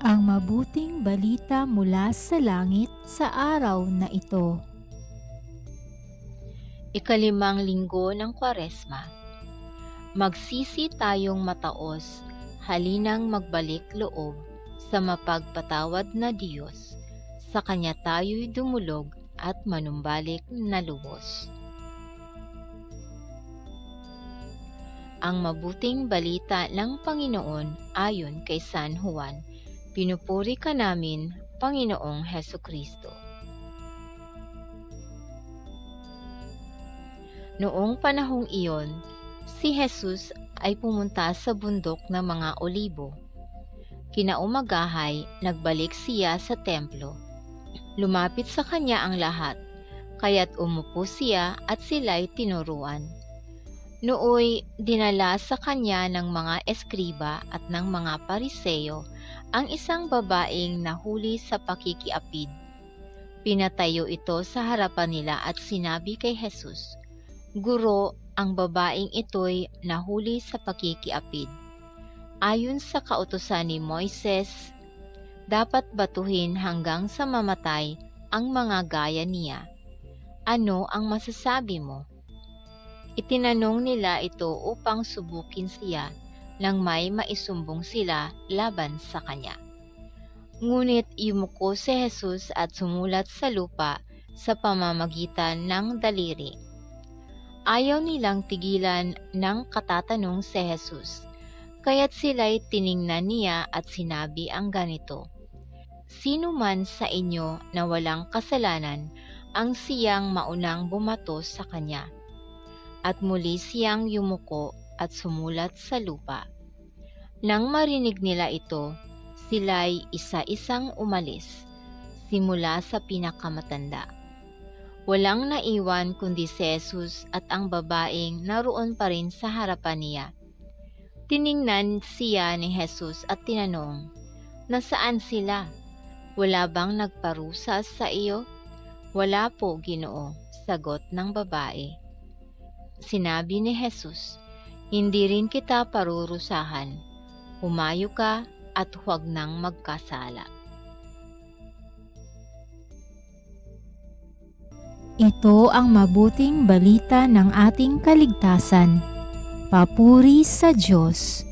Ang mabuting balita mula sa langit sa araw na ito. Ikalimang linggo ng Kwaresma. Magsisi tayong mataos, halinang magbalik loob sa mapagpatawad na Diyos. Sa Kanya tayo'y dumulog at manumbalik na lubos. Ang mabuting balita ng Panginoon ayon kay San Juan. Pinupuri ka namin, Panginoong Hesukristo. Noong panahong iyon, si Jesus ay pumunta sa bundok ng mga Olibo. Kinaumagahay, nagbalik siya sa templo. Lumapit sa kanya ang lahat, kaya't umupo siya at sila'y tinuruan. Nooy dinala sa kanya ng mga eskriba at ng mga pariseyo ang isang babaeng nahuli sa pakikiapid. Pinatayo ito sa harapan nila at sinabi kay Jesus, "Guro, ang babaeng ito'y nahuli sa pakikiapid. Ayon sa kautusan ni Moises, dapat batuhin hanggang sa mamatay ang mga gaya niya. Ano ang masasabi mo?" Itinanong nila ito upang subukin siya nang may maisumbong sila laban sa kanya. Ngunit yumuko si Jesus at sumulat sa lupa sa pamamagitan ng daliri. Ayaw nilang tigilan ng katatanong si Jesus, kaya't sila'y tiningnan niya at sinabi ang ganito, "Sino man sa inyo na walang kasalanan ang siyang maunang bumato sa kanya." At muli siyang yumuko at sumulat sa lupa. Nang marinig nila ito, sila'y isa-isang umalis, simula sa pinakamatanda. Walang naiwan kundi si Jesus at ang babaeng naroon pa rin sa harapan niya. Tiningnan siya ni Jesus at tinanong, "Nasaan sila? Wala bang nagparusa sa iyo?" "Wala po, Ginoo," sagot ng babae. Sinabi ni Jesus, "Hindi rin kita parurusahan. Humayo ka at huwag nang magkasala." Ito ang mabuting balita ng ating kaligtasan. Papuri sa Diyos.